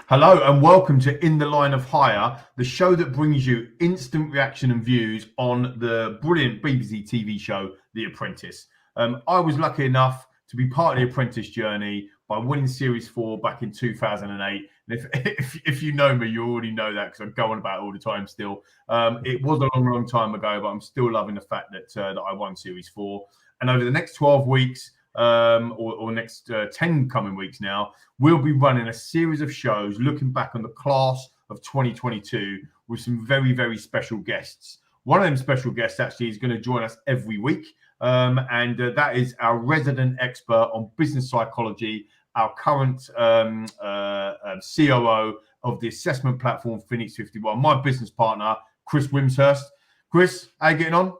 Hello and welcome to In the Line of Hire, the show that brings you instant reaction and views on the brilliant BBC TV show, The Apprentice. I was lucky enough to be part of the Apprentice journey by winning Series 4 back in 2008. And if you know me, you already know that because I go on about it all the time still. It was a long time ago, but I'm still loving the fact that I won Series 4. And over the next 12 weeks, or next 10 coming weeks now, we'll be running a series of shows looking back on the class of 2022 with some very special guests. One of them special guests actually is going to join us every week, and that is our resident expert on business psychology, our current COO of the assessment platform Phoenix 51, my business partner, Chris Wimshurst. Chris, how you getting on?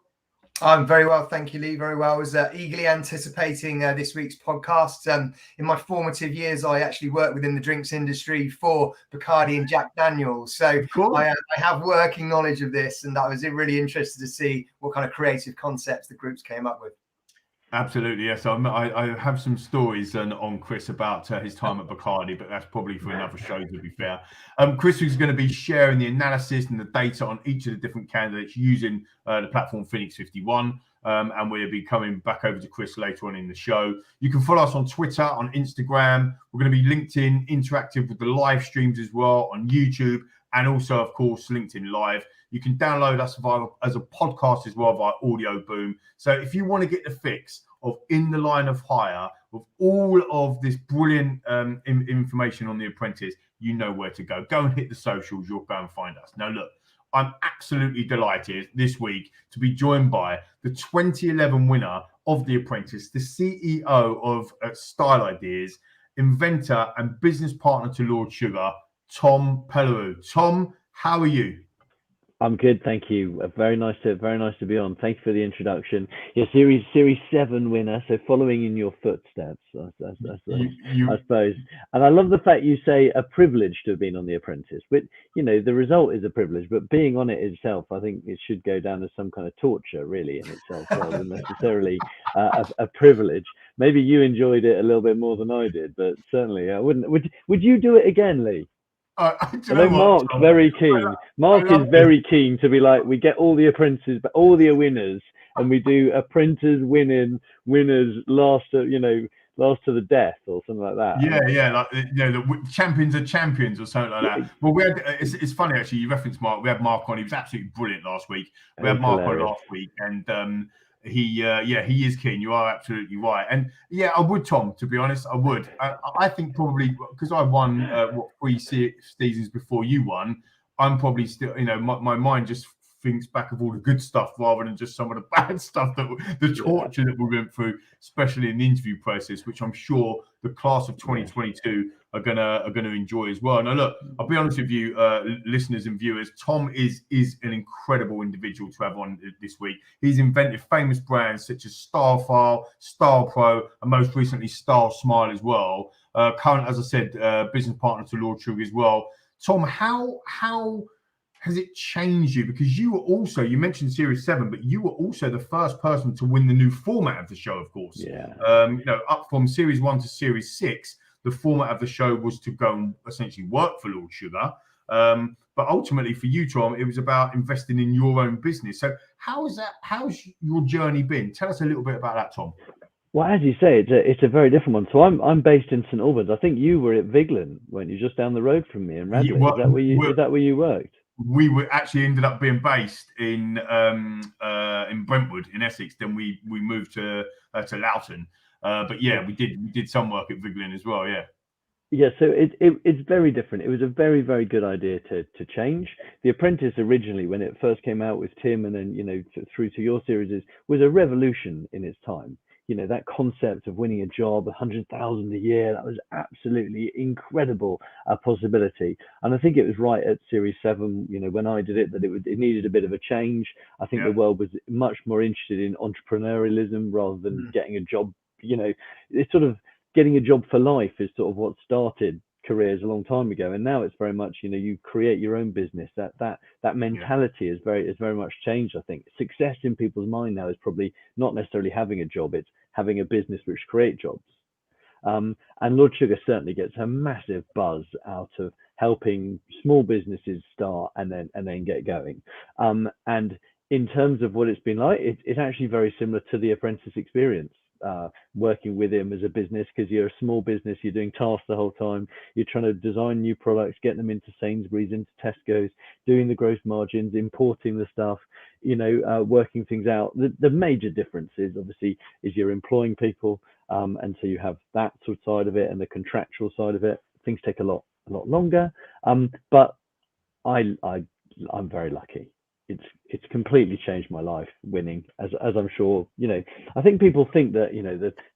I'm very well, thank you, Lee. Very well. I was eagerly anticipating this week's podcast. In my formative years, I actually worked within the drinks industry for Bacardi and Jack Daniels. So I have working knowledge of this, and I was really interested to see what kind of creative concepts the groups came up with. Absolutely, yes. I have some stories on Chris about his time at Bacardi, but that's probably for another show, to be fair. Chris is going to be sharing the analysis and the data on each of the different candidates using the platform Phoenix 51, and we'll be coming back over to Chris later on in the show. You can follow us on Twitter, on Instagram. We're going to be LinkedIn interactive with the live streams as well on YouTube, and also, of course, LinkedIn Live. You can download us as a podcast as well via Audio Boom. So if you want to get the fix of In the Line of Hire with all of this brilliant information on The Apprentice, you know where to go. Go and hit the socials. You'll go and find us. Now, look, I'm absolutely delighted this week to be joined by the 2011 winner of The Apprentice, the CEO of STYLIDEAS, inventor and business partner to Lord Sugar, Tom Pellereau. Tom, how are you? I'm good, thank you. Very nice to be on. Thank you for the introduction. Yeah, Series 7 winner, so following in your footsteps, I suppose. And I love the fact you say a privilege to have been on The Apprentice. But the result is a privilege, but being on it itself, I think it should go down as some kind of torture, really, in itself, rather than necessarily a privilege. Maybe you enjoyed it a little bit more than I did, but certainly I wouldn't. Would you do it again, Lee? I know Mark's very keen. Mark is very keen to be like, we get all the apprentices, but all the winners, and we do apprentices winners last to the death or something like that. Yeah, like the champions are champions or something like that. Well, we had it's funny actually. You referenced Mark. We had Mark on. He was absolutely brilliant last week. We had Mark on last week, and he is keen. You are absolutely right. And yeah, I would, Tom, to be honest, I would. I think probably because I won 3 seasons before you won, I'm probably still, my mind just thinks back of all the good stuff rather than just some of the bad stuff, the torture that we went through, especially in the interview process, which I'm sure the class of 2022 are gonna enjoy as well. Now, look, I'll be honest with you, listeners and viewers, Tom is an incredible individual to have on this week. He's invented famous brands such as Starfile, Style Pro, and most recently Style Smile as well. Current, as I said, business partner to Lord Sugar as well. Tom, how has it changed you? Because you mentioned Series 7, but you were also the first person to win the new format of the show, of course. Yeah. Up from Series 1 to Series 6, the format of the show was to go and essentially work for Lord Sugar. But ultimately for you, Tom, it was about investing in your own business. So how's your journey been? Tell us a little bit about that, Tom. Well, as you say, it's a very different one. So I'm based in St Albans. I think you were at Vigeland, weren't you? Just down the road from me in Radley. Is that where you worked? We were actually ended up being based in Brentwood in Essex. Then we moved to Loughton. But yeah, we did some work at Vigeland as well. Yeah. Yeah, so it's very different. It was a very good idea to change. The Apprentice originally, when it first came out with Tim, and then through to your series, was a revolution in its time. That concept of winning a job, 100,000 a year, that was absolutely incredible possibility. And I think it was right at Series 7, when I did it, that it needed a bit of a change. I think the world was much more interested in entrepreneurialism rather than getting a job. It's sort of getting a job for life is sort of what started careers a long time ago, and now it's very much you create your own business. That mentality is very much changed. I think success in people's mind now is probably not necessarily having a job, it's having a business which creates jobs. And Lord Sugar certainly gets a massive buzz out of helping small businesses start and then get going. And in terms of what it's been like, it's actually very similar to the Apprentice experience. Working with him as a business, because you're a small business, you're doing tasks the whole time, you're trying to design new products, get them into Sainsbury's, into Tesco's, doing the gross margins, importing the stuff, working things out. The major difference is obviously you're employing people, and so you have that sort of side of it and the contractual side of it. Things take a lot longer, but I'm very lucky. It's completely changed my life winning, as I'm sure, I think people think that,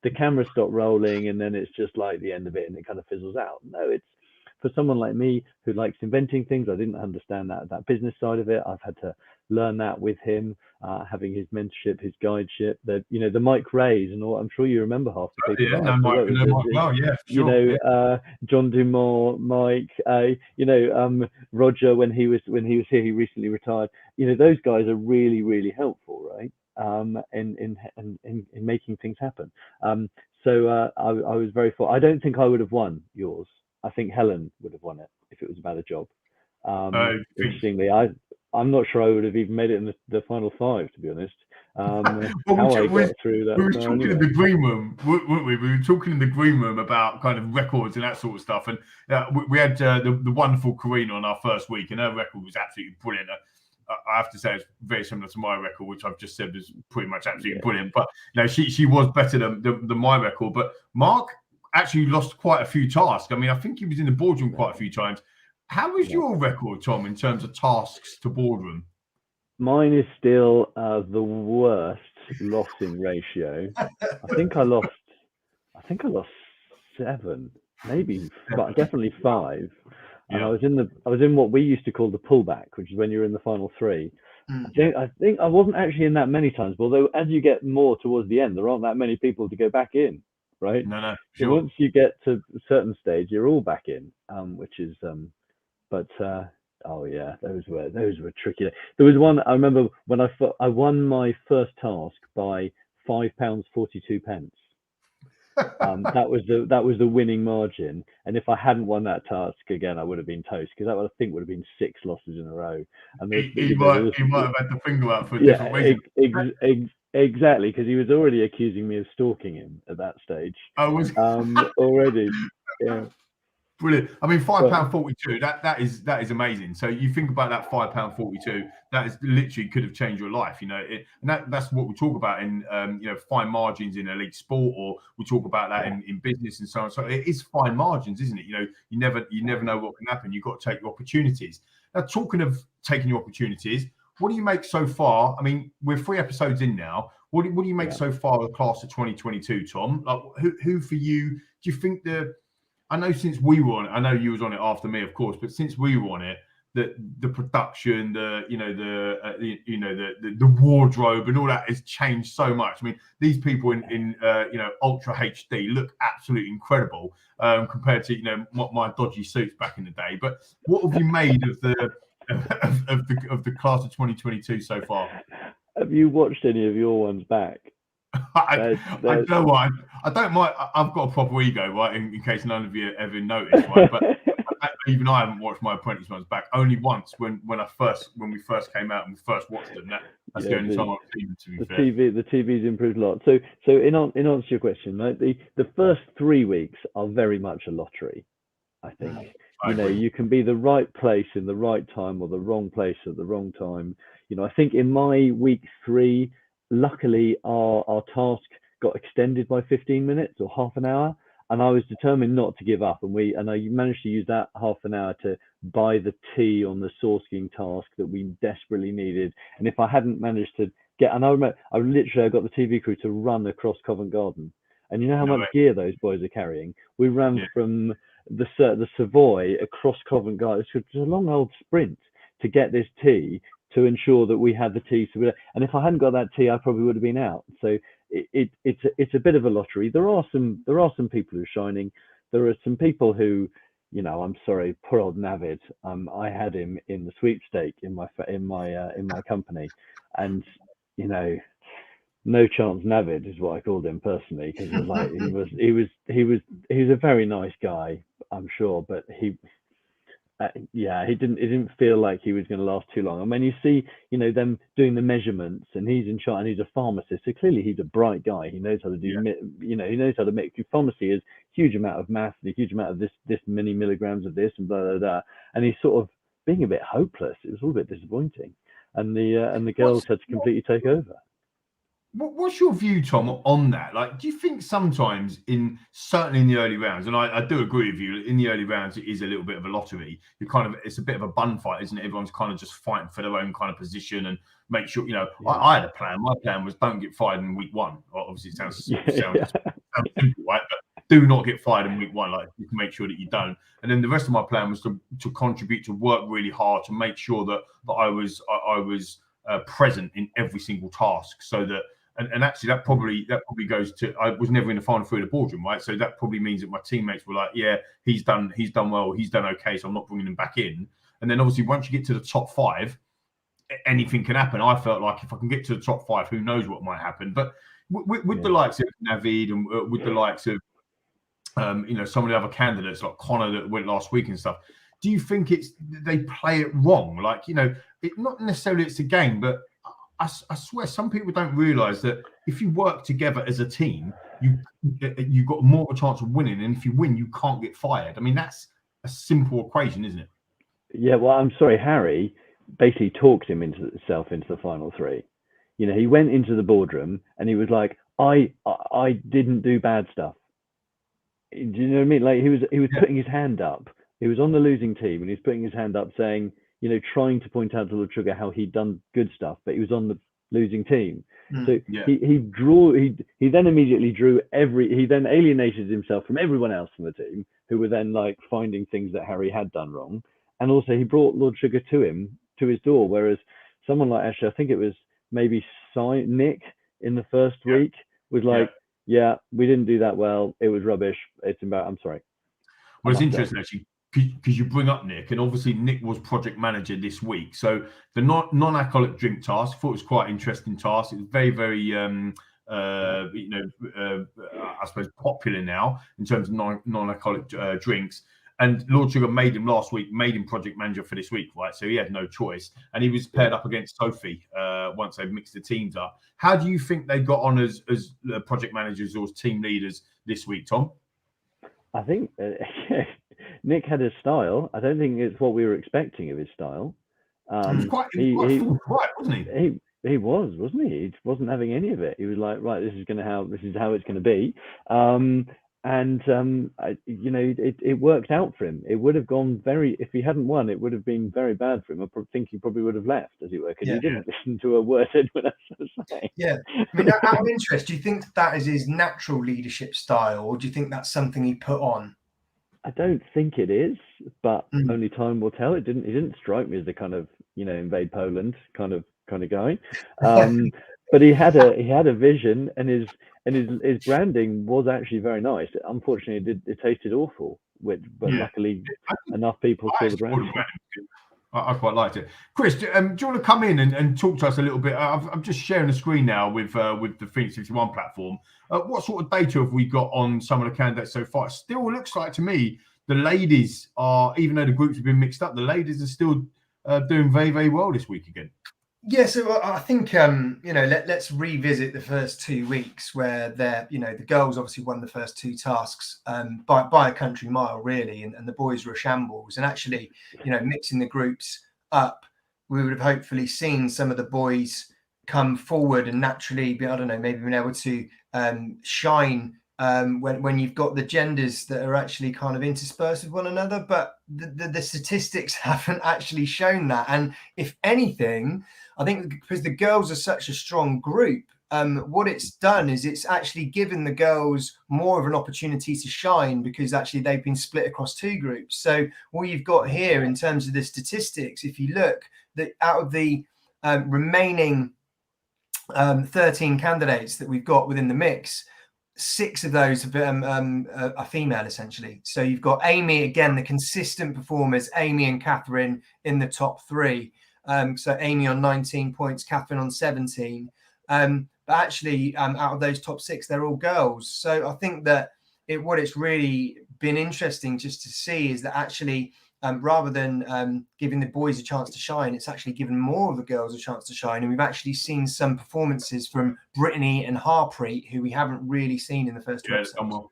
the cameras stop rolling and then it's just like the end of it and it kind of fizzles out. No, it's for someone like me who likes inventing things. I didn't understand that business side of it. I've had to learn that with him, having his mentorship, his guideship, the Mike Rays and all. I'm sure you remember half the people. John Dumont, Mike, Roger when he was here, he recently retired. Those guys are really, really helpful, right? In making things happen. So I was very fortunate. I don't think I would have won yours. I think Helen would have won it if it was about a job. Interestingly, I'm not sure I would have even made it in the final 5, to be honest. How I got through that. We were talking in the green room, weren't we? We were talking in the green room about kind of records and that sort of stuff. And we had the wonderful Karina on our first week, and her record was absolutely brilliant. I have to say it's very similar to my record, which I've just said was pretty much absolutely brilliant. But she was better than my record. But Mark actually lost quite a few tasks. I mean, I think he was in the boardroom quite a few times. How was your record, Tom, in terms of tasks to boardroom? Mine is still the worst lossing ratio. I think I lost 7, maybe, but definitely 5. And I was in what we used to call the pullback, which is when you're in the final 3. I think I wasn't actually in that many times, although as you get more towards the end, there aren't that many people to go back in, right? No, sure. So once you get to a certain stage, you're all back in, which is those were tricky. There was one I remember when I won my first task by £5.42. That was the winning margin, and if I hadn't won that task again, I would have been toast, because that I think would have been 6 losses in a row. And he might have had the finger out for a different reason. Exactly, because he was already accusing me of stalking him at that stage. Already. Yeah. Brilliant. I mean, £5.42. That is amazing. So you think about that £5.42. That is literally could have changed your life. And that's what we talk about in fine margins in elite sport, or we talk about that in business and so on. So it is fine margins, isn't it? You never know what can happen. You've got to take your opportunities. Now, talking of taking your opportunities, what do you make so far? I mean, we're 3 episodes in now. What do you make so far of the class of 2022, Tom? Like, who for you do you think I know since we were on it, I know you was on it after me, of course, but since we were on it, the production, the wardrobe and all that has changed so much. I mean, these people in Ultra HD look absolutely incredible compared to my dodgy suits back in the day. But what have you made of the class of 2022 so far? Have you watched any of your ones back? I know what I don't mind. I've got a proper ego, right? In case none of you ever noticed, right? But even I haven't watched my Apprentice ones back. Only once when we first came out and we first watched them. That's the only time I've seen them. To be fair, the TV's improved a lot. So in answer to your question, right? The first 3 weeks are very much a lottery. I think you can be the right place in the right time or the wrong place at the wrong time. I think in my week 3. Luckily, our task got extended by 15 minutes or half an hour, and I was determined not to give up. And I managed to use that half an hour to buy the tea on the sourcing task that we desperately needed. And if I hadn't managed to and I remember I got the TV crew to run across Covent Garden, and you know how much gear those boys are carrying. We ran from the Savoy across Covent Garden. It's a long old sprint to get this tea, to ensure that we had the tea. And if I hadn't got that tea, I probably would have been out. So it's a bit of a lottery. There are some people who are shining. There are some people who, I'm sorry, poor old Navid. I had him in the sweepstake in my company, and No chance Navid is what I called him personally, because it was like he was a very nice guy, I'm sure, but he didn't feel like he was going to last too long. And when you see, them doing the measurements, and he's in charge, and he's a pharmacist, so clearly he's a bright guy. He knows how to do, he knows how to make. Pharmacy is huge amount of math, and a huge amount of this many milligrams of this, and blah blah blah. And he's sort of being a bit hopeless. It was a little bit disappointing, and the girls had to completely take over. What's your view, Tom, on that? Like, do you think sometimes, certainly in the early rounds, and I do agree with you, in the early rounds it is a little bit of a lottery. It's a bit of a bun fight, isn't it? Everyone's kind of just fighting for their own kind of position and make sure. I had a plan. My plan was don't get fired in week one. Obviously, it sounds simple, right? But do not get fired in week one. Like, you can make sure that you don't. And then the rest of my plan was to contribute, to work really hard, to make sure that I was present in every single task, so that. And actually, that probably goes to, I was never in the final three of the boardroom, right? So that probably means that my teammates were like, yeah, he's done well, he's done okay, so I'm not bringing him back in. And then obviously, once you get to the top five, anything can happen. I felt like if I can get to the top five, who knows what might happen. But with the likes of Navid and with the likes of some of the other candidates like Connor that went last week and stuff, do you think they play it wrong? Like, it not necessarily it's a game, but I swear some people don't realise that if you work together as a team, you've got more of a chance of winning, and if you win, you can't get fired. I mean, that's a simple equation, isn't it? Yeah, well, I'm sorry, Harry basically talked himself into the final three. He went into the boardroom and he was like, I didn't do bad stuff. Do you know what I mean? Like, he was putting his hand up. He was on the losing team and he's putting his hand up saying, trying to point out to Lord Sugar how he'd done good stuff, but he was on the losing team. So he then immediately he then alienated himself from everyone else in the team, who were then like finding things that Harry had done wrong. And also he brought Lord Sugar to his door, whereas someone like, actually, I think it was maybe Nick in the first week was like, we didn't do that well. It was rubbish. It's about, I'm sorry. Well, it's interesting actually, because you bring up Nick, and obviously Nick was project manager this week. So the non-alcoholic drink task, I thought it was quite an interesting task. It was very, very, I suppose popular now in terms of non-alcoholic drinks. And Lord Sugar made him project manager for this week, right? So he had no choice. And he was paired up against Sophie once they mixed the teams up. How do you think they got on as project managers or as team leaders this week, Tom? I think Nick had his style. I don't think it's what we were expecting of his style. He was quite forthright, wasn't he? He was, wasn't he? He wasn't having any of it. He was like, right, this is how it's going to be. It worked out for him. It would have gone if he hadn't won, it would have been very bad for him. I think he probably would have left, as it were, because he didn't listen to a word anyone else was saying. Yeah. I mean, out of interest, do you think that is his natural leadership style, or do you think that's something he put on? I don't think it is, but only time will tell. He didn't strike me as the kind of, invade Poland kind of guy. But he had a vision, and his branding was actually very nice. Unfortunately, it tasted awful, but luckily enough people saw the branding. I quite liked it. Chris, do you want to come in and talk to us a little bit? I'm just sharing the screen now with the Phoenix 51 platform. What sort of data have we got on some of the candidates so far? It still looks like to me the ladies are, even though the groups have been mixed up, the ladies are still doing very, very well this week again. Yeah, so I think let's revisit the first 2 weeks where the girls obviously won the first two tasks by a country mile, really, and the boys were a shambles. And actually, mixing the groups up, we would have hopefully seen some of the boys come forward and naturally maybe been able to shine when you've got the genders that are actually kind of interspersed with one another. But the statistics haven't actually shown that. And if anything, I think because the girls are such a strong group, what it's done is it's actually given the girls more of an opportunity to shine, because actually they've been split across two groups. So what you've got here in terms of the statistics, if you look, that out of the remaining 13 candidates that we've got within the mix, 6 of those are female, essentially. So you've got Amy, again, the consistent performers, Amy and Catherine in the top 3. So Amy on 19 points, Catherine on 17. but actually out of those top 6, they're all girls. So I think that what it's really been interesting just to see is that actually rather than giving the boys a chance to shine, it's actually given more of the girls a chance to shine. And we've actually seen some performances from Brittany and Harpreet who we haven't really seen in the first 2 episodes.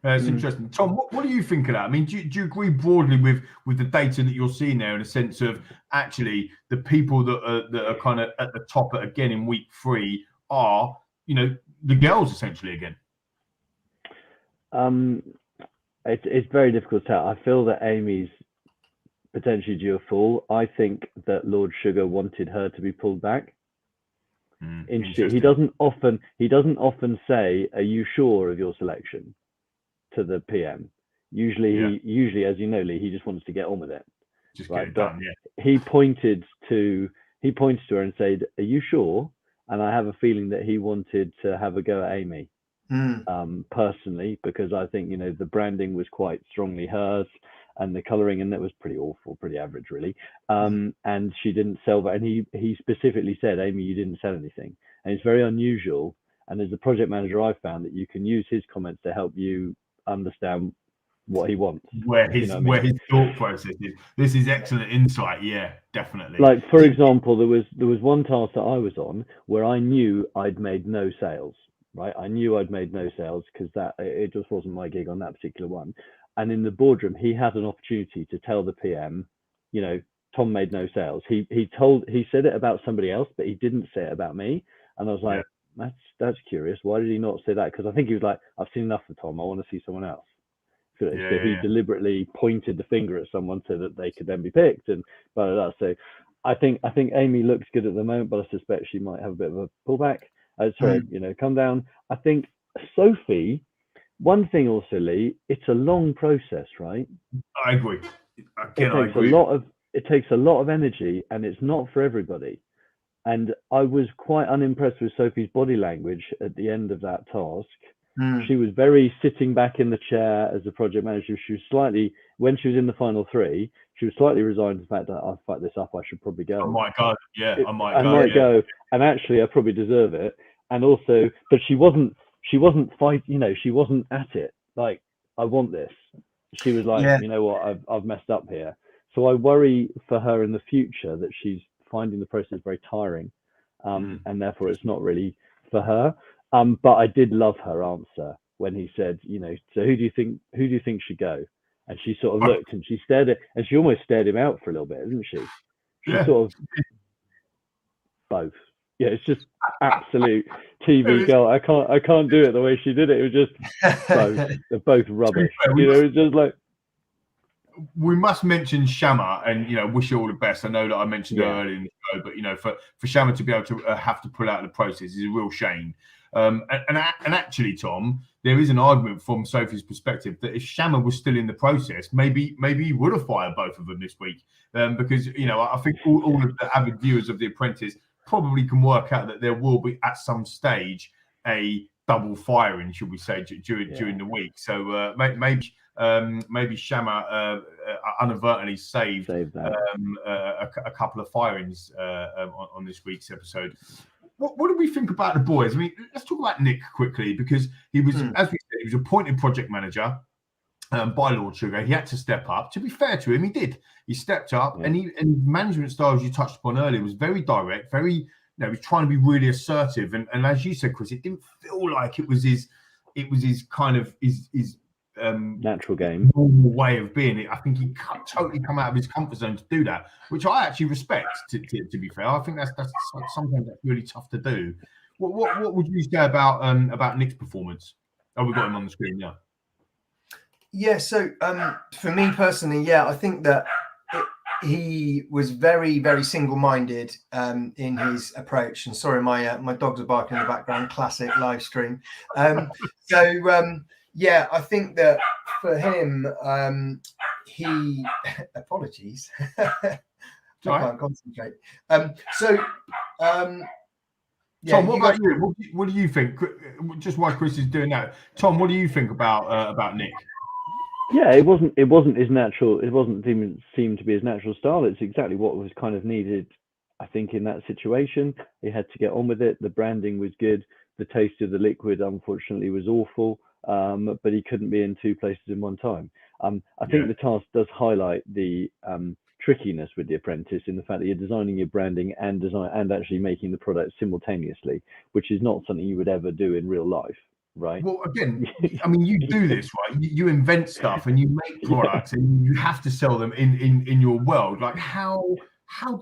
It's interesting. Tom, what do you think of that? I mean, do you agree broadly with the data that you're seeing there, in a sense of actually the people that are kind of at the top again in week 3 are, the girls essentially again? It's very difficult to tell. I feel that Amy's potentially due a fall. I think that Lord Sugar wanted her to be pulled back. Interesting. He doesn't often say, "Are you sure of your selection?" to the PM. Usually, as you know, Lee, he just wants to get on with it. Just get it done. Yeah. He pointed to her and said, "Are you sure?" And I have a feeling that he wanted to have a go at Amy. Personally, because I think the branding was quite strongly hers, and the colouring in it was pretty awful, pretty average really, and she didn't sell that. And he specifically said, "Amy, you didn't sell anything," and it's very unusual. And as a project manager, I found that you can use his comments to help you understand what he wants, where his thought process is. This is excellent insight. Yeah, definitely. Like, for example, there was one task that I was on where I knew I'd made no sales. Right, I knew I'd made no sales because it just wasn't my gig on that particular one. And in the boardroom, he had an opportunity to tell the PM, Tom made no sales. He said it about somebody else, but he didn't say it about me. And I was like, that's curious. Why did he not say that? Because I think he was like, I've seen enough of Tom. I want to see someone else. So he deliberately pointed the finger at someone so that they could then be picked, and blah, blah, blah. So I think Amy looks good at the moment, but I suspect she might have a bit of a pullback. Come down. I think Sophie, one thing also, Lee, it's a long process, right? I agree. It takes a lot of energy, and it's not for everybody. And I was quite unimpressed with Sophie's body language at the end of that task. She was very sitting back in the chair as a project manager. She was slightly, when she was in the final 3, she was slightly resigned to the fact that I'll fight this up. I should probably go. I might go. I might go. And actually, I probably deserve it. And also, but she wasn't fighting. She wasn't at it. Like, I want this. She was like, you know what, I've messed up here. So I worry for her in the future that she's finding the process very tiring, and therefore it's not really for her. But I did love her answer when he said, so who do you think should go? And she sort of looked and she stared and she almost stared him out for a little bit, didn't she? She sort of both. Yeah, it's just absolute TV girl. I can't do it the way she did it. It was just both. They're both rubbish. It's just like. We must mention Shama and wish you all the best. I know that I mentioned her earlier in the show, but for Shama to be able to have to pull out of the process is a real shame. And actually, Tom, there is an argument from Sophie's perspective that if Shama was still in the process, maybe he would have fired both of them this week, because I think all of the avid viewers of The Apprentice probably can work out that there will be at some stage a double firing, should we say, during the week. So maybe Shama inadvertently saved a couple of firings on this week's episode. What do we think about the boys? I mean, let's talk about Nick quickly, because he was, as we said, he was appointed project manager by Lord Sugar. He had to step up. To be fair to him, he did. He stepped up, and management style, as you touched upon earlier, was very direct, very. He was trying to be really assertive, and as you said, Chris, it didn't feel like it was his kind of his natural game, normal way of being. I think he totally come out of his comfort zone to do that, which I actually respect. To be fair, I think that's sometimes that's really tough to do. What would you say about Nick's performance? Oh, we've got him on the screen now. Yeah. So for me personally, I think that he was very, very single-minded in his approach. And sorry, my dogs are barking in the background. Classic live stream. I think that for him, he apologies. I can't concentrate. Tom, what about you? What do you think? Just while Chris is doing that, Tom, what do you think about Nick? Yeah, it wasn't his natural. It wasn't even seemed to be his natural style. It's exactly what was kind of needed I think in that situation, he had to get on with it. The branding was good. The taste of the liquid, unfortunately, was awful, but he couldn't be in two places in one time. I think the task does highlight the trickiness with The Apprentice in the fact that you're designing your branding and actually making the product simultaneously, which is not something you would ever do in real life, right? Well, again, I mean, you do this, right? You invent stuff and you make products and you have to sell them in your world. Like how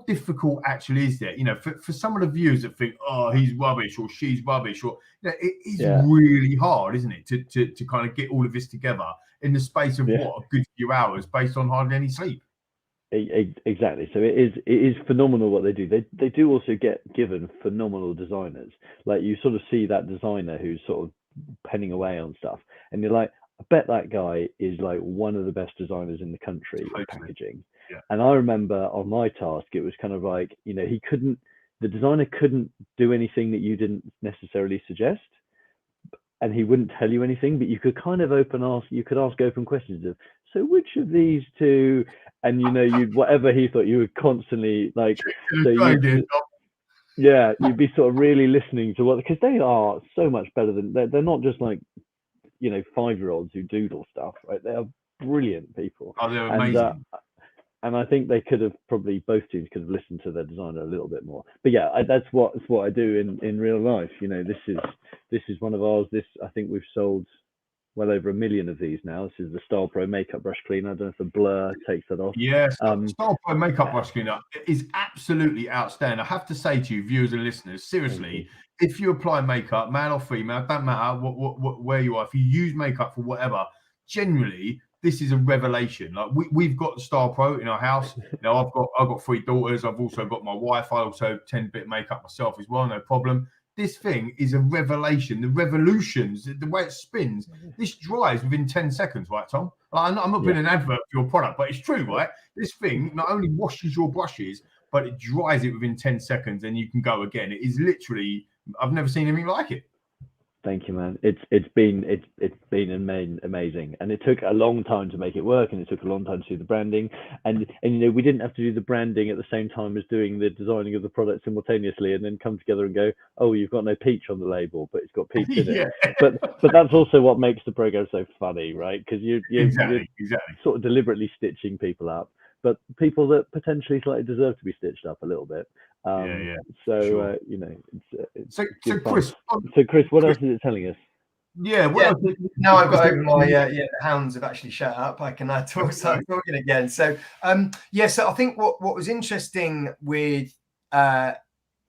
difficult actually is that? You know, for some of the viewers that think, oh, he's rubbish or she's rubbish, or it is really hard, isn't it, to kind of get all of this together in the space of what, a good few hours based on hardly any sleep. Exactly. So it is phenomenal what they do. They do also get given phenomenal designers. Like you sort of see that designer who's sort of penning away on stuff, and you're like, I bet that guy is like one of the best designers in the country of packaging. Yeah. And I remember on my task, it was kind of like, you know, the designer couldn't do anything that you didn't necessarily suggest, and he wouldn't tell you anything, but you could kind of ask open questions of, so which of these two, and you know, whatever he thought, you would constantly like, so you'd be sort of really listening to because they are so much better than, they're not just like, you know, 5-year-olds who doodle stuff, right? They are brilliant people. Oh, they're amazing. And I think they could have both teams could have listened to their designer a little bit more. But yeah, that's what I do in real life. You know, this is one of ours. I think we've sold well over 1 million of these now. This is the Style Pro makeup brush cleaner. I don't know if the blur takes that off. Yes, Style Pro makeup brush cleaner is absolutely outstanding. I have to say to you, viewers and listeners, seriously, if you apply makeup, male or female, don't matter where you are, if you use makeup for whatever, generally, this is a revelation. Like we've got the Style Pro in our house. You know, I've got 3 daughters. I've also got my wife. I also tend a bit of makeup myself as well. No problem. This thing is a revelation. The revolutions, the way it spins, this dries within 10 seconds, right, Tom? Like, I'm not being an advert for your product, but it's true, right? This thing not only washes your brushes, but it dries it within 10 seconds, and you can go again. It is literally, I've never seen anything like it. Thank you, man. It's been amazing, and it took a long time to make it work, and it took a long time to do the branding, and you know, we didn't have to do the branding at the same time as doing the designing of the product simultaneously, and then come together and go, oh, you've got no peach on the label, but it's got peach in it. But that's also what makes the program so funny, right? Because you're sort of deliberately stitching people up, but people that potentially slightly deserve to be stitched up a little bit. So you know, it's so Chris, what else is it telling us? Now I've got over my the hounds have actually shut up. I can start talking again. So so I think what was interesting with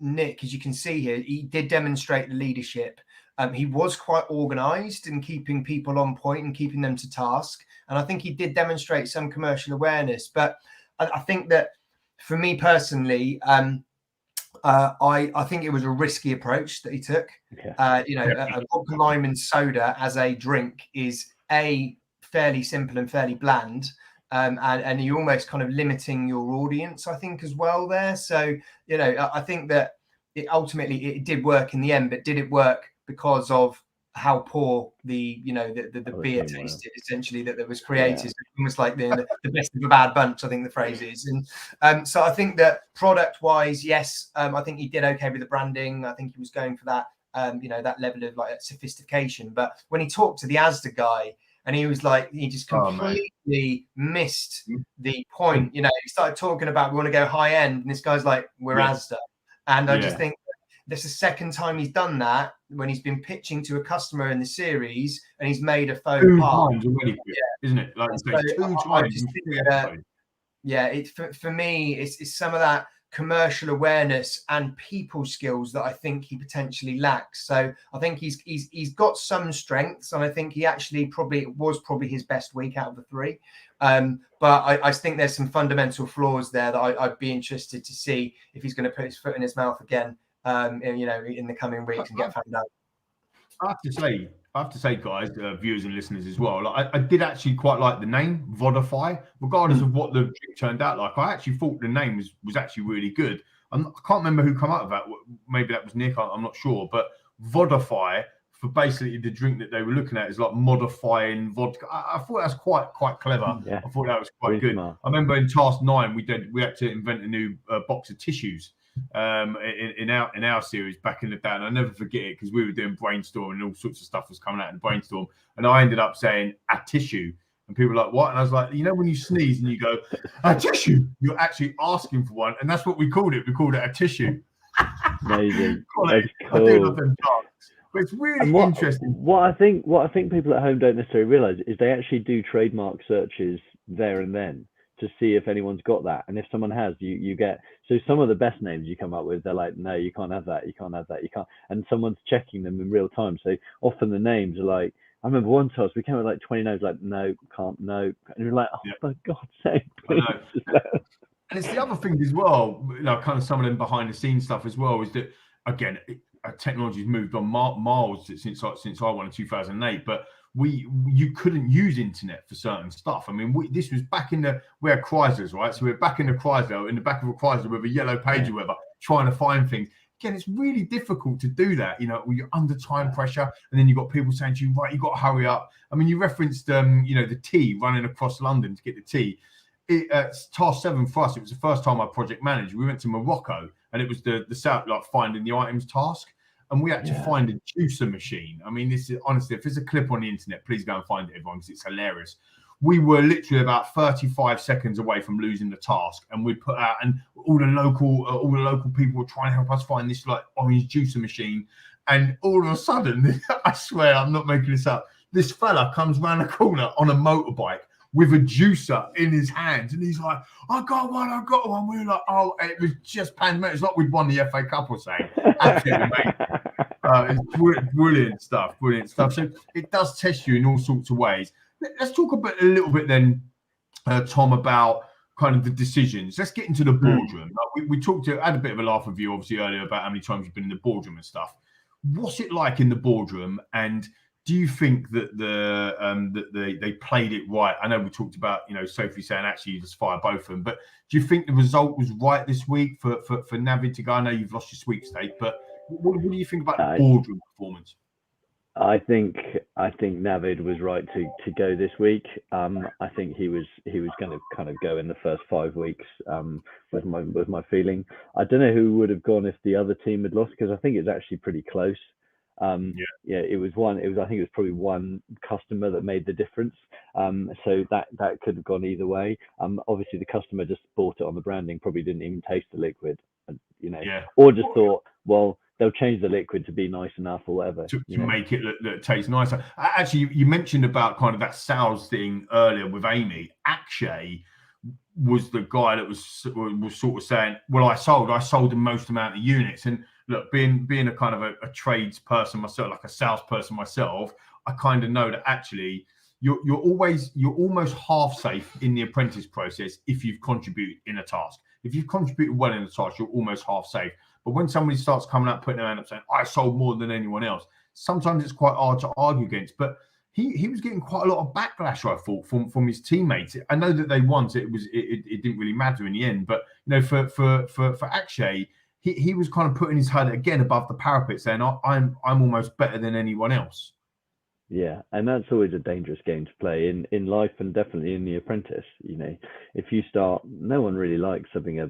Nick, as you can see here, he did demonstrate the leadership. He was quite organized in keeping people on point and keeping them to task, and I think he did demonstrate some commercial awareness. But I think that for me personally, I think it was a risky approach that he took. A vodka lime and soda as a drink is fairly simple and fairly bland, and you're almost kind of limiting your audience, I think, as well there. So you know, I think that it did work in the end, but did it work because of how poor the beer tasted, essentially, that was created? Almost like the best of a bad bunch, I think the phrase is. And so I think that product wise, yes, I think he did okay with the branding. I think he was going for that that level of like sophistication. But when he talked to the Asda guy, and he was like, he just completely missed the point. You know, he started talking about, we want to go high end, and this guy's like, we're Asda. And I just think this is the second time he's done that, when he's been pitching to a customer in the series and he's made a faux pas. Isn't it? Like, for me, it's some of that commercial awareness and people skills that I think he potentially lacks. So I think he's got some strengths, and I think he actually was his best week out of the 3. But I think there's some fundamental flaws there that I'd be interested to see if he's going to put his foot in his mouth again. In the coming weeks and get found out. I have to say, guys, viewers and listeners as well, like, I did actually quite like the name Vodify, regardless of what the drink turned out like. I actually thought the name was actually really good. I can't remember who came up with that. Maybe that was Nick. I'm not sure. But Vodify, for basically the drink that they were looking at, is like modifying vodka. I thought that was quite clever. I thought that was quite good. Smart. I remember in task 9 we had to invent a new box of tissues. in our series back in the day, and I never forget it because we were doing brainstorming and all sorts of stuff was coming out in the brainstorm, and I ended up saying a tissue, and people were like, what? And I was like, you know, when you sneeze and you go a tissue, you're actually asking for one, and that's what we called it. We called it a tissue. Amazing. That's cool. I do love them tasks, but it's really interesting. What I think people at home don't necessarily realize is they actually do trademark searches there and then to see if anyone's got that, and if someone has, you get, so some of the best names you come up with, they're like, no, you can't have that, you can't have that, you can't, and someone's checking them in real time. So often the names are like, I remember one task we came up with like 20 names, like no, can't, no, and you're like, oh, for God's sake, please. And it's the other thing as well, you know, kind of some of them behind the scenes stuff as well, is that again, technology's moved on miles since I won in 2008, but you couldn't use internet for certain stuff. I mean, this was back in we had Chryslers, right? So we're back in the Chrysler, in the back of a Chrysler with a yellow page or whatever, trying to find things. Again, it's really difficult to do that, you know, when you're under time pressure, and then you've got people saying to you, right, you've got to hurry up. I mean, you referenced, you know, the tea, running across London to get the tea. Task 7 for us, it was the first time I project managed. We went to Morocco, and it was the south, like finding the items task. And we had to find a juicer machine. I mean, this is honestly, if there's a clip on the internet, please go and find it, everyone, because it's hilarious. We were literally about 35 seconds away from losing the task, and we'd put out, and all the local people were trying to help us find this like orange juicer machine. And all of a sudden, I swear, I'm not making this up, this fella comes round the corner on a motorbike with a juicer in his hands, and he's like, I got one. We were like, oh, it was just pandemic. It's like we'd won the FA Cup or something. Absolutely amazing. It's brilliant stuff. So it does test you in all sorts of ways. Let's talk a little bit then, Tom, about kind of the decisions. Let's get into the boardroom. We had a bit of a laugh with you obviously earlier about how many times you've been in the boardroom and stuff. What's it like in the boardroom, and do you think that they played it right? I know we talked about, you know, Sophie saying actually you just fire both of them, but do you think the result was right this week for Navid to go? I know you've lost your sweepstake, but what do you think about the boardroom performance? I think Navid was right to go this week. I think he was going to kind of go in the first 5 weeks. Was my feeling. I don't know who would have gone if the other team had lost, because I think it's actually pretty close. It was I think it was probably one customer that made the difference. So that could have gone either way. Obviously the customer just bought it on the branding, probably didn't even taste the liquid, you know, or just thought, well, they'll change the liquid to be nice enough or whatever to make it look taste nicer. Actually, you mentioned about kind of that sales thing earlier with Amy. Akshay was the guy that was sort of saying, well, I sold the most amount of units. And look, being a kind of a tradesperson myself, like a salesperson myself, I kind of know that actually you're almost half safe in the apprentice process if you've contributed in a task. If you've contributed well in a task, you're almost half safe. But when somebody starts coming up, putting their hand up saying, I sold more than anyone else, sometimes it's quite hard to argue against. But he was getting quite a lot of backlash, I thought, from his teammates. I know that they won, so it didn't really matter in the end. But you know, for Akshay, he was kind of putting his head again above the parapet, saying, I'm almost better than anyone else. Yeah, and that's always a dangerous game to play in life, and definitely in the apprentice. You know, if you start, no one really likes something a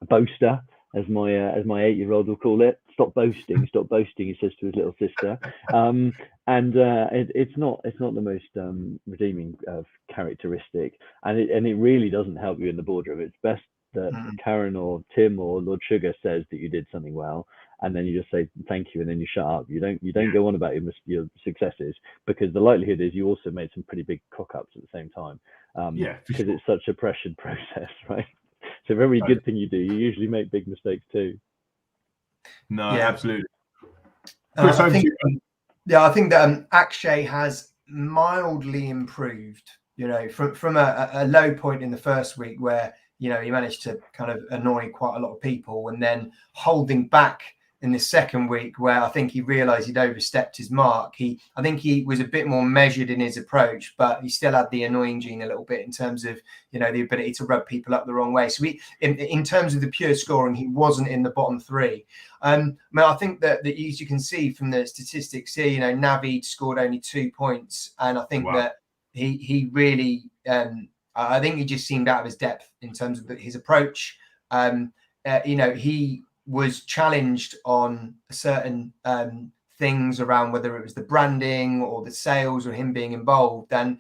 boaster, as my 8-year-old will call it. Stop boasting, he says to his little sister. It's not the most redeeming characteristic, and it really doesn't help you in the boardroom. It's best that Karen or Tim or Lord Sugar says that you did something well, and then you just say thank you, and then you shut up. You don't go on about your successes, because the likelihood is you also made some pretty big cock ups at the same time. Because it's such a pressured process, right? So for every good thing you do, you usually make big mistakes too. No, absolutely. I think that Akshay has mildly improved, you know, from a low point in the first week where, you know, he managed to kind of annoy quite a lot of people, and then holding back in the second week where I think he realized he'd overstepped his mark. I think he was a bit more measured in his approach, but he still had the annoying gene a little bit in terms of, you know, the ability to rub people up the wrong way. So in terms of the pure scoring, he wasn't in the bottom three. I think that as you can see from the statistics here, you know, Navid scored only 2 points, and I think that he really, I think he just seemed out of his depth in terms of his approach. You know, he was challenged on certain things around whether it was the branding or the sales or him being involved, and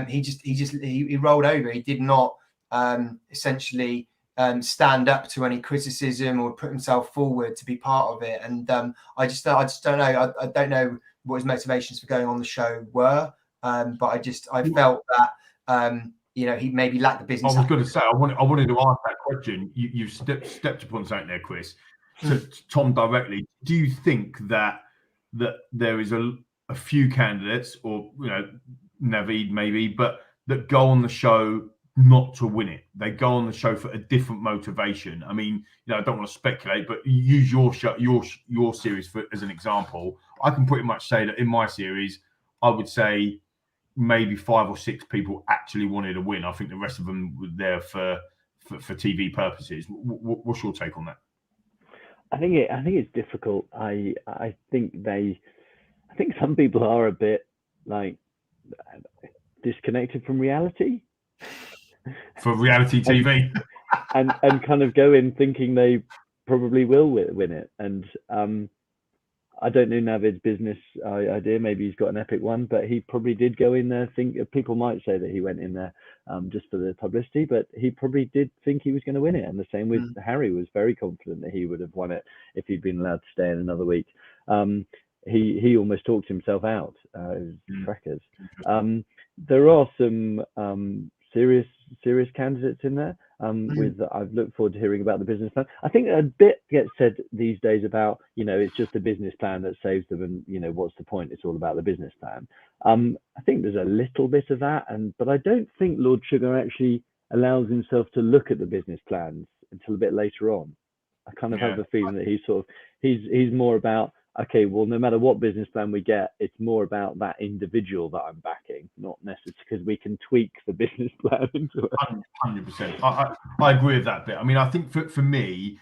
he rolled over. He did not essentially stand up to any criticism or put himself forward to be part of it. And I just don't know. I don't know what his motivations for going on the show were, but I felt that he maybe lacked the business. I was going to say I wanted to ask that question. You've stepped upon something there, Chris. So Tom, directly, do you think that there is a few candidates, or Naveed maybe, but that go on the show not to win it? They go on the show for a different motivation. I mean, I don't want to speculate, but use your show, your series as an example. I can pretty much say that in my series, I would say maybe 5 or 6 people actually wanted to win. I think the rest of them were there for TV purposes. What's your take on that? I think it's difficult. I think some people are a bit like disconnected from reality. For reality TV. and kind of go in thinking they probably will win it. And I don't know Navid's business idea. Maybe he's got an epic one, but he probably did go in there. People might say that he went in there just for the publicity, but he probably did think he was going to win it. And the same with Harry, was very confident that he would have won it if he'd been allowed to stay in another week. He almost talked himself out. It was crackers. There are some serious candidates in there. I've looked forward to hearing about the business plan. I think a bit gets said these days about, it's just a business plan that saves them, and what's the point? It's all about the business plan. I think there's a little bit of that, but I don't think Lord Sugar actually allows himself to look at the business plans until a bit later on. I kind of have the feeling that he's more about, okay, well, no matter what business plan we get, it's more about that individual that I'm backing, not necessarily because we can tweak the business plan into it. 100%. I agree with that bit. I mean, I think for me,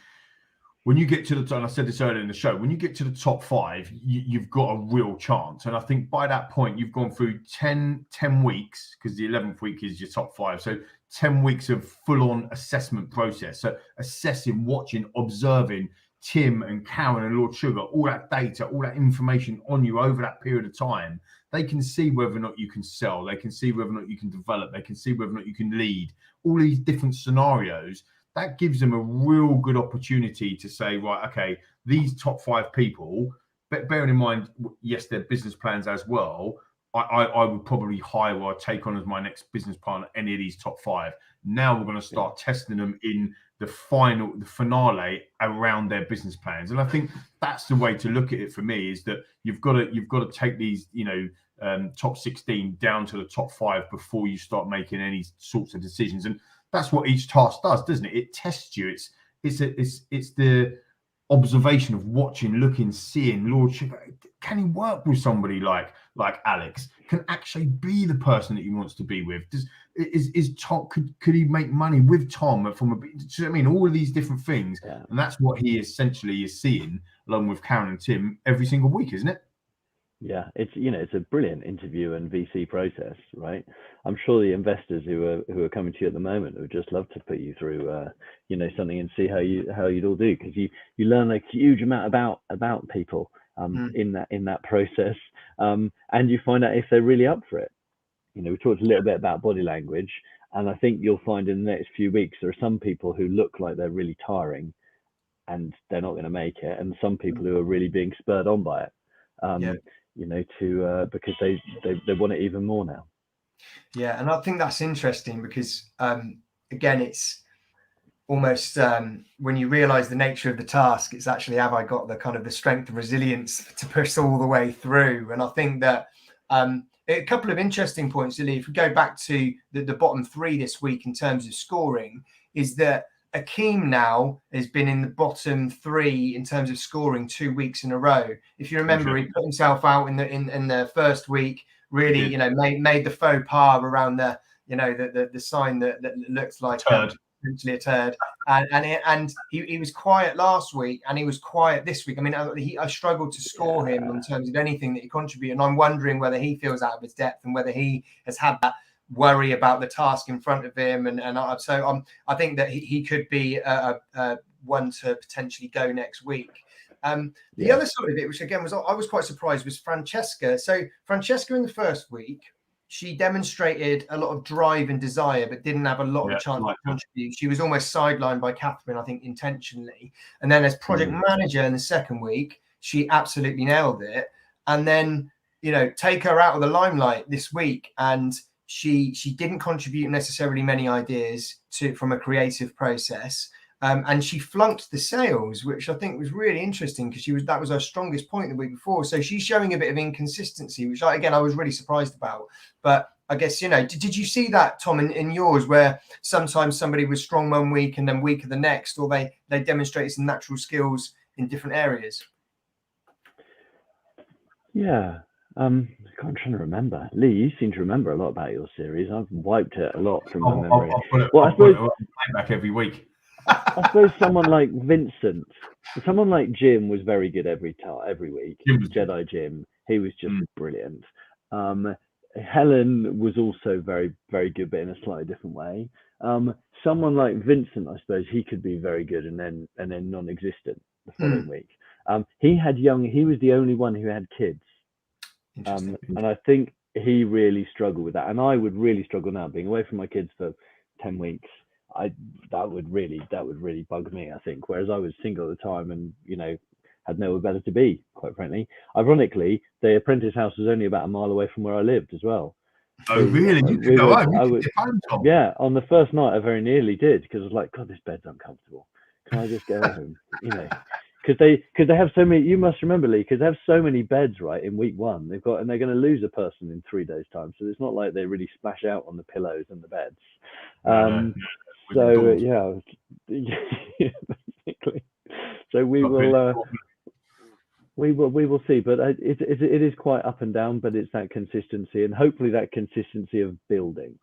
when you get to the top, and I said this earlier in the show, when you get to the top 5, you've got a real chance. And I think by that point, you've gone through 10 weeks, because the 11th week is your top 5. So 10 weeks of full-on assessment process. So assessing, watching, observing Tim and Karen and Lord Sugar, all that data, all that information on you over that period of time. They can see whether or not you can sell. They can see whether or not you can develop. They can see whether or not you can lead. All these different scenarios, that gives them a real good opportunity to say, right, okay, these top 5 people, but bearing in mind, yes, their business plans as well, I would probably hire or take on as my next business partner any of these top 5. Now we're going to start testing them in the finale around their business plans. And I think that's the way to look at it for me, is that you've got to take these, top 16 down to the top 5 before you start making any sorts of decisions. And that's what each task does, doesn't it? It tests you. It's the observation of watching, looking, seeing Lord Sugar. Can he work with somebody like Alex? Can actually be the person that he wants to be with? Is Tom? Could he make money with Tom from a? Do you know what I mean? All of these different things, and that's what he essentially is seeing, along with Karen and Tim, every single week, isn't it? Yeah, it's a brilliant interview and VC process, right? I'm sure the investors who are coming to you at the moment would just love to put you through, something and see how you'd all do, because you learn a huge amount about people in that process, and you find out if they're really up for it. We talked a little bit about body language, and I think you'll find in the next few weeks there are some people who look like they're really tiring, and they're not going to make it, and some people who are really being spurred on by it. Because they want it even more now. Yeah, and I think that's interesting because again, it's almost when you realize the nature of the task, it's actually, have I got the kind of the strength and resilience to push all the way through? And I think that a couple of interesting points, Lee, if we go back to the bottom 3 this week in terms of scoring, is that Akeem now has been in the bottom 3 in terms of scoring 2 weeks in a row. If you remember, he put himself out in the first week, really, made the faux pas around the sign that looks like essentially a turd, and he was quiet last week, and he was quiet this week. I mean, I struggled to score him in terms of anything that he contributed, and I'm wondering whether he feels out of his depth and whether he has had that worry about the task in front of him, and so I think that he could be one to potentially go next week. The other side of it, which again I was quite surprised, was Francesca. So Francesca in the first week, she demonstrated a lot of drive and desire, but didn't have a lot of chance to contribute. She was almost sidelined by Catherine, I think, intentionally. And then as project manager in the second week, she absolutely nailed it. And then, you know, take her out of the limelight this week, and she didn't contribute necessarily many ideas from a creative process. And she flunked the sales, which I think was really interesting, because that was her strongest point the week before. So she's showing a bit of inconsistency, which I was really surprised about. But I guess, you know, did you see that, Tom, in yours, where sometimes somebody was strong one week and then weaker the next, or they demonstrated some natural skills in different areas? Yeah. I'm trying to remember. Lee, you seem to remember a lot about your series. I've wiped it a lot from my memory. I suppose back every week. I suppose someone like Vincent, someone like Jim was very good every week. Jedi Jim, he was just brilliant. Helen was also very, very good, but in a slightly different way. Someone like Vincent, I suppose he could be very good and then non-existent the following week. He was the only one who had kids. And I think he really struggled with that. And I would really struggle now, being away from my kids for 10 weeks. That would really bug me, I think. Whereas I was single at the time and, you know, had nowhere better to be, quite frankly. Ironically, the Apprentice house was only about a mile away from where I lived as well. Oh, really? You could go home? Yeah, on the first night I very nearly did, because I was like, God, this bed's uncomfortable. Can I just go home? You know, because they have so many. You must remember, Lee, because they have so many beds, right, in week one. They're going to lose a person in 3 days' time, so it's not like they really splash out on the pillows and the beds. So yeah, basically. So we will see, but it is quite up and down. But it's that consistency, and hopefully that consistency of building.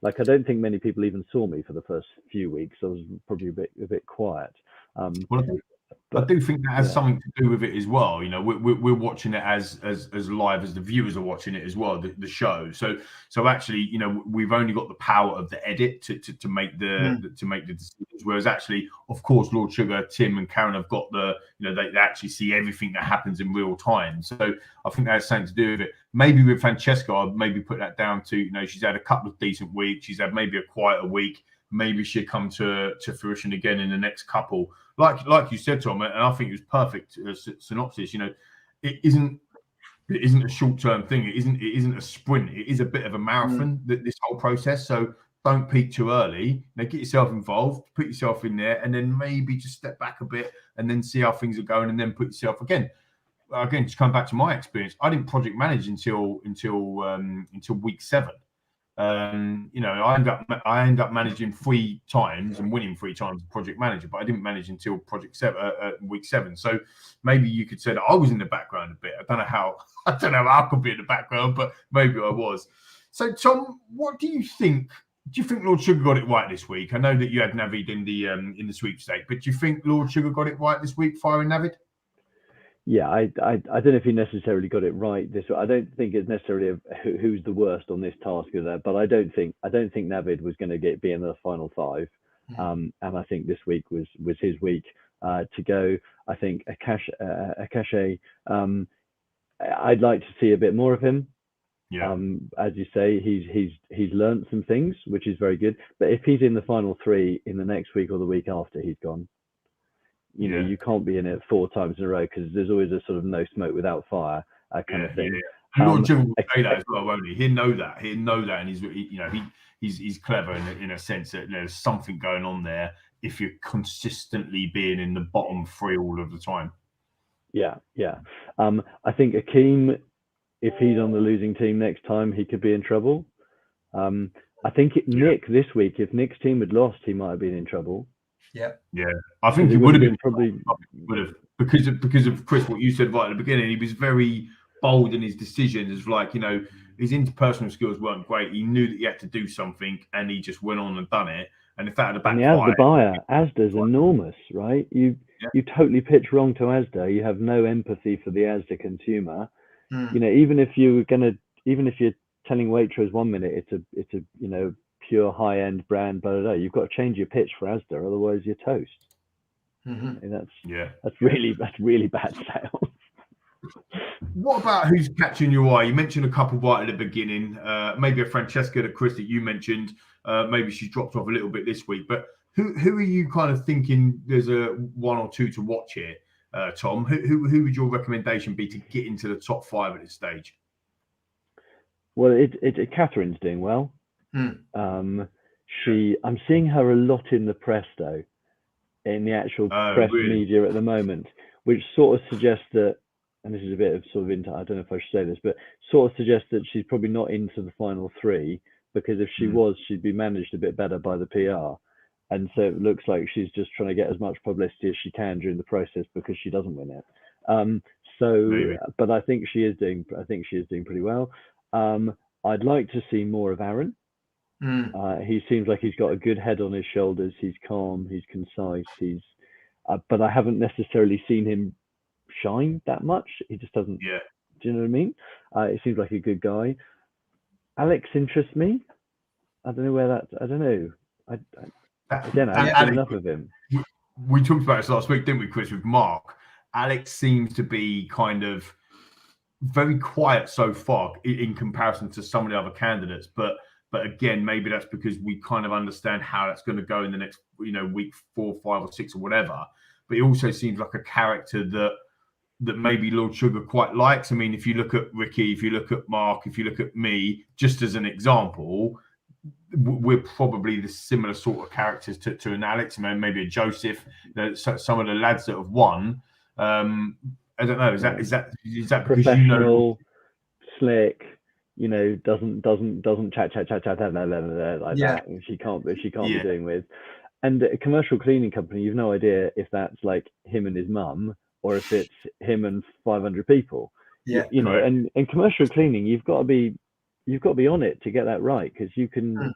Like, I don't think many people even saw me for the first few weeks. I was probably a bit quiet. I do think that has something to do with it as well. You know, we're watching it as live as the viewers are watching it as well, the show. So actually, you know, we've only got the power of the edit to make the decisions. Whereas actually, of course, Lord Sugar, Tim, and Karen have got they actually see everything that happens in real time. So I think that has something to do with it. Maybe with Francesca, I'd maybe put that down to, you know, she's had a couple of decent weeks. She's had maybe a quieter week. Maybe she'll come to fruition again in the next couple. Like you said, Tom, and I think it was perfect synopsis. You know, it isn't a short-term thing. It isn't a sprint. It is a bit of a marathon. This whole process. So don't peak too early. You know, get yourself involved, put yourself in there, and then maybe just step back a bit and then see how things are going, and then put yourself again. Just come back to my experience. I didn't project manage until week 7. You know, I end up managing 3 times and winning 3 times as project manager, but I didn't manage until week 7. So maybe you could say that I was in the background a bit. I don't know how I could be in the background, but maybe I was. So Tom, what do you think? Do you think Lord Sugar got it right this week? I know that you had Navid in the sweepstake, but do you think Lord Sugar got it right this week, firing Navid? Yeah, I don't know if he necessarily got it right this way. I don't think it's necessarily who's the worst on this task of that, but I don't think Navid was going to be in the final 5, and I think this week was his week to go. I think Akash, I'd like to see a bit more of him. Yeah. As you say, he's learned some things, which is very good. But if he's in the final 3 in the next week or the week after, he's gone. You know, you can't be in it 4 times in a row, because there's always a sort of no smoke without fire kind of thing. Lord Jim will say that as well, won't he? He'll know that, and he's clever in a sense that there's something going on there if you're consistently being in the bottom 3 all of the time. Yeah. I think Akeem, if he's on the losing team next time, he could be in trouble. I think Nick this week, if Nick's team had lost, he might have been in trouble. Yeah. I think he would have been probably because of Chris, what you said right at the beginning. He was very bold in his decisions. Like, you know, his interpersonal skills weren't great. He knew that he had to do something, and he just went on and done it. And if that had a backfire, the buyer, Asda's enormous, right? You totally pitch wrong to Asda. You have no empathy for the Asda consumer. You know, even if you're telling Waitrose 1 minute it's a pure high-end brand, blah, blah, blah. You've got to change your pitch for Asda, otherwise you're toast. And that's really bad sales. What about who's catching your eye? You mentioned a couple right at the beginning. Maybe a Francesca, the Chris that you mentioned. Maybe she's dropped off a little bit this week. But who are you kind of thinking there's a one or two to watch here, Tom? Who would your recommendation be to get into the top 5 at this stage? Well, Catherine's doing well. I'm seeing her a lot in the press though, in the actual press media at the moment, which sort of suggests that, and this is a bit of sort of I don't know if I should say this, but sort of suggests that she's probably not into the final 3, because if she was, she'd be managed a bit better by the PR. And so it looks like she's just trying to get as much publicity as she can during the process because she doesn't win it. But I think she is doing pretty well. I'd like to see more of Aaron. He seems like he's got a good head on his shoulders. He's calm, he's concise, but I haven't necessarily seen him shine that much. He just doesn't. Do you know what I mean? He seems like a good guy. Alex interests me. I don't know I don't know. I haven't seen enough of him. We talked about this last week, didn't we, Chris, with Mark? Alex seems to be kind of very quiet so far in comparison to some of the other candidates, but again, maybe that's because we kind of understand how that's going to go in the next, week 4, 5, or 6 or whatever. But he also seems like a character that maybe Lord Sugar quite likes. I mean, if you look at Ricky, if you look at Mark, if you look at me, just as an example, we're probably the similar sort of characters to an Alex, maybe a Joseph, some of the lads that have won. I don't know. Is that because professional, slick? Doesn't chat like that. And she can't be doing with. And a commercial cleaning company, you've no idea if that's like him and his mum, or if it's him and 500 people. And commercial cleaning, you've got to be on it to get that right, because you can,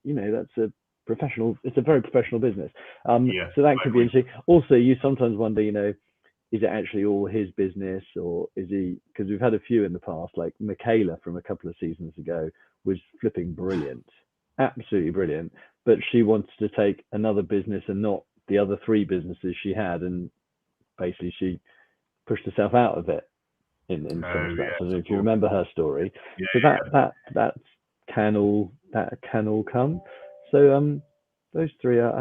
that's a professional. It's a very professional business. So that could be interesting. Also, you sometimes wonder, is it actually all his business, or is he? Because we've had a few in the past, like Michaela from a couple of seasons ago was flipping brilliant, absolutely brilliant. But she wants to take another business and not the other 3 businesses she had, and basically she pushed herself out of it in some respects. I don't know if you remember her story. So that can all come. So those 3 I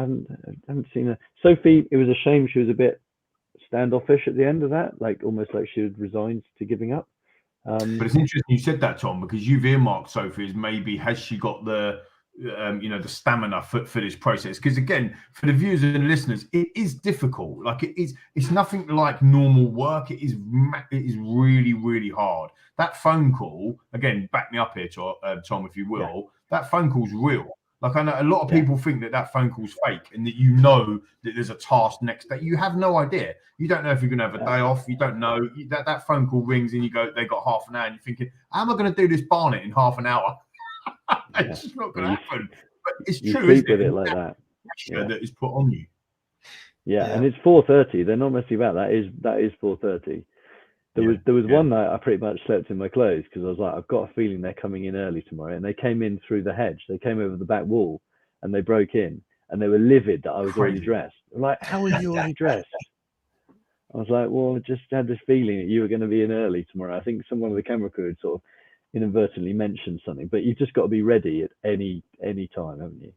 haven't seen her. Sophie, it was a shame she was a bit standoffish at the end of that, like almost like she had resigned to giving up. But it's interesting you said that, Tom, because you've earmarked Sophie as maybe has she got the the stamina for this process? Because again, for the viewers and listeners, it is difficult. Like it's nothing like normal work. It is really, really hard. That phone call, again, back me up here, Tom, if you will. That phone call's real. Like, I know a lot of people think that phone call's fake, and that that there's a task next day. You have no idea. You don't know if you're going to have a day off. You don't know. That phone call rings and you go, they got half an hour, and you're thinking, how am I going to do this barnet in half an hour? It's just not going to happen. But it's true, isn't it? Like that. That is put on you. And it's 4:30. They're not messing about. That is 4:30. There was one night I pretty much slept in my clothes, because I was like, I've got a feeling they're coming in early tomorrow. And they came in through the hedge. They came over the back wall and they broke in, and they were livid that I was already dressed. I'm like, how are you already dressed? I was like, well, I just had this feeling that you were going to be in early tomorrow. I think someone with the camera crew had sort of inadvertently mentioned something, but you've just got to be ready at any time, haven't you?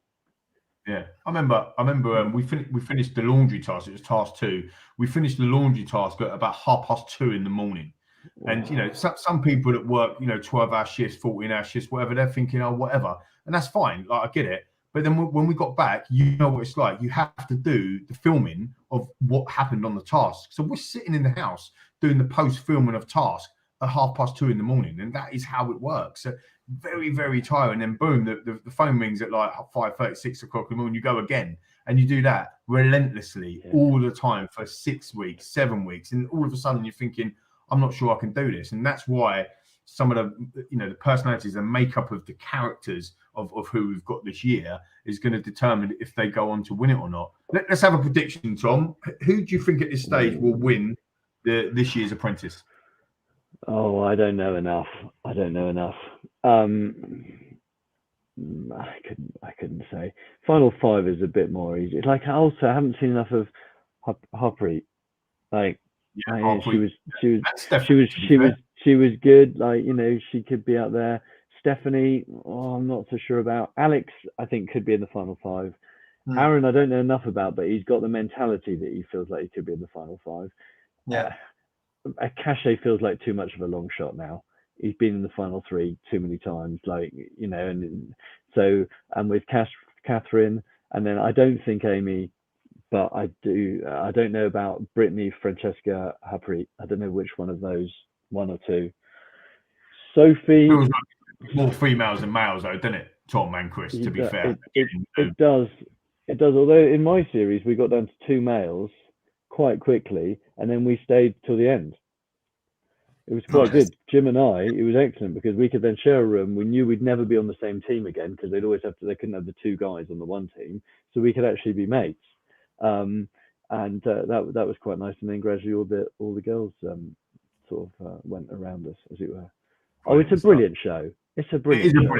Yeah, I remember. We finished the laundry task. It was task 2. We finished the laundry task at about 2:30 in the morning. Wow. And some people that work 12-hour shifts, 14-hour shifts, whatever, they're thinking, oh, whatever, and that's fine. Like, I get it. But then when we got back, you know what it's like. You have to do the filming of what happened on the task. So we're sitting in the house doing the post filming of task at 2:30 in the morning, and that is how it works. So very, very tiring. And then boom, the phone rings at like 5:30, 6 o'clock in the morning. You go again, and you do that relentlessly all the time for 6 weeks, 7 weeks, and all of a sudden you're thinking, I'm not sure I can do this. And that's why some of the the personalities and makeup of the characters of who we've got this year is going to determine if they go on to win it or not. Let's have a prediction, Tom. Who do you think at this stage will win this year's Apprentice? Oh, I don't know enough. I couldn't say. Final 5 is a bit more easy. It's like also I haven't seen enough of Harpreet. Like she was good. Like, you know, she could be out there. Stephanie, I'm not so sure about. Alex, I think could be in the final 5. Aaron, I don't know enough about, but he's got the mentality that he feels like he could be in the final 5. Yeah. Cachet feels like too much of a long shot now. He's been in the final 3 too many times, like, you know, and so, and with Catherine, and then I don't think Amy, but I don't know about Brittany, Francesca, Harpreet. I don't know which one of those, 1 or 2. Sophie. Feels like more females than males, though, doesn't it, Tom and Chris, to be fair? It does. Although in my series, we got down to 2 males quite quickly, and then we stayed till the end. It was quite good. Jim and I, it was excellent because we could then share a room. We knew we'd never be on the same team again because they couldn't have the 2 guys on the one team, so we could actually be mates. And that was quite nice. And then gradually all the girls sort of went around us, as it were. Oh, it's a brilliant show. It's a brilliant show.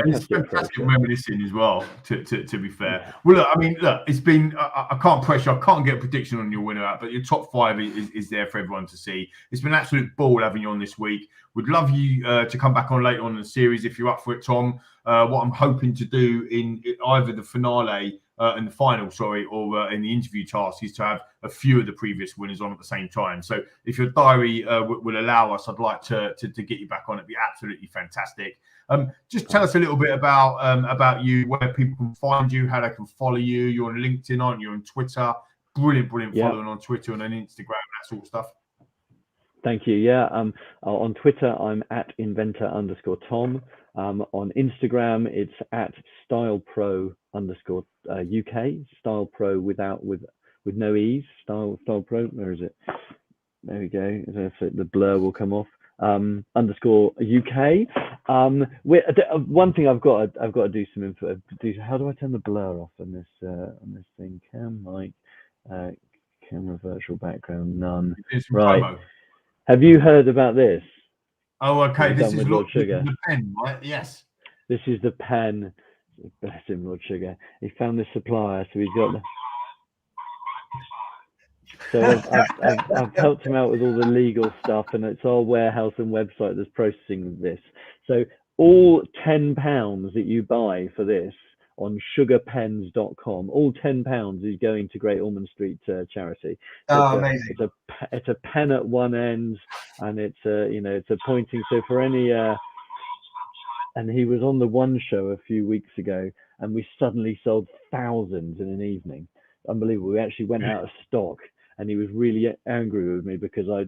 It's fantastic reminiscing as well, to be fair. Yeah. Well, look, I mean, it's been, I can't pressure, I can't get a prediction on your winner out, but your top 5 is there for everyone to see. It's been an absolute ball having you on this week. Would love you to come back on later on in the series if you're up for it, Tom. What I'm hoping to do in either the finale, in the final, or in the interview task, is to have a few of the previous winners on at the same time. So if your diary will allow us, I'd like to get you back on. It'd be absolutely fantastic. Just tell us a little bit about you, where people can find you, how they can follow you. You're on LinkedIn, aren't you? On Twitter. Brilliant following on Twitter and on Instagram, that sort of stuff. Thank you. Yeah. On Twitter, I'm at Inventor_Tom. On Instagram, it's at StylePro_UK. StylePro with no e's. StylePro. Where is it? There we go. The blur will come off. _UK. One thing I've got to do some info. How do I turn the blur off on this thing? Camera virtual background none. Right. Promo. Have you heard about this? Oh, okay. This is Lord Sugar. The pen, right? Yes. This is the pen. Bless him, Lord Sugar. He found this supplier, so he's got the. So I've helped him out with all the legal stuff, and it's our warehouse and website that's processing this. So all £10 that you buy for this on sugarpens.com, all £10 is going to Great Ormond Street charity. Amazing! It's a pen at one end, and it's a pointing. So for any and he was on the One Show a few weeks ago, and we suddenly sold thousands in an evening. Unbelievable. We actually went out of stock, and he was really angry with me because I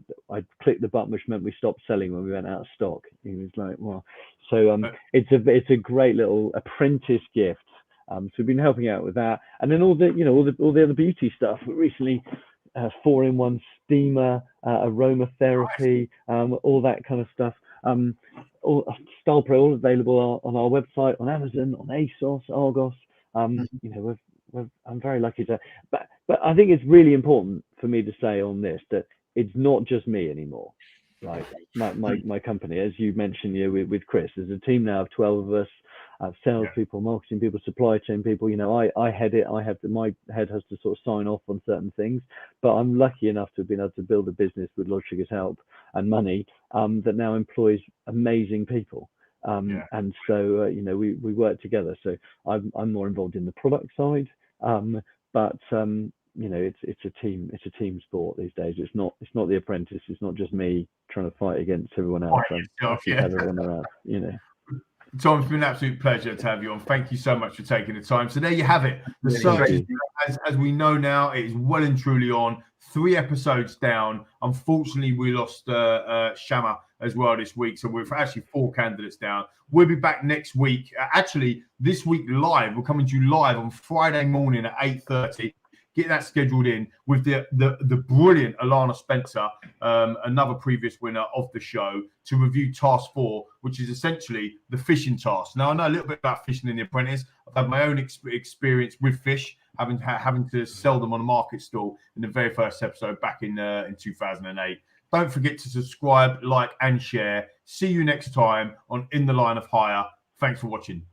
clicked the button, which meant we stopped selling when we went out of stock. He was like, well, so it's a great little apprentice gift. So we've been helping out with that, and then all the other beauty stuff. Recently, 4-in-1 steamer, aromatherapy, all that kind of stuff. All StylePro, all available on our website, on Amazon, on ASOS, Argos. I'm very lucky to, but I think it's really important for me to say on this that it's not just me anymore. Right, my company, as you mentioned, with Chris, there's a team now of 12 of us. Salespeople, marketing people, supply chain people. I head it. My head has to sort of sign off on certain things, but I'm lucky enough to have been able to build a business with Lord Sugar's help and money that now employs amazing people. And so we work together. So I'm more involved in the product side, but it's a team sport these days. It's not The Apprentice. It's not just me trying to fight against everyone else. Everyone around, Tom, it's been an absolute pleasure to have you on. Thank you so much for taking the time. So there you have it. The search, as we know now, it is well and truly on. 3 episodes down. Unfortunately, we lost Shama as well this week. So we're actually 4 candidates down. We'll be back next week. Actually, this week live. We're coming to you live on Friday morning at 8:30. Get that scheduled in with the brilliant Alana Spencer, another previous winner of the show, to review Task 4, which is essentially the fishing task. Now, I know a little bit about fishing in The Apprentice. I've had my own experience with fish, having to sell them on a market stall in the very first episode back in 2008. Don't forget to subscribe, like, and share. See you next time on In the Line of Hire. Thanks for watching.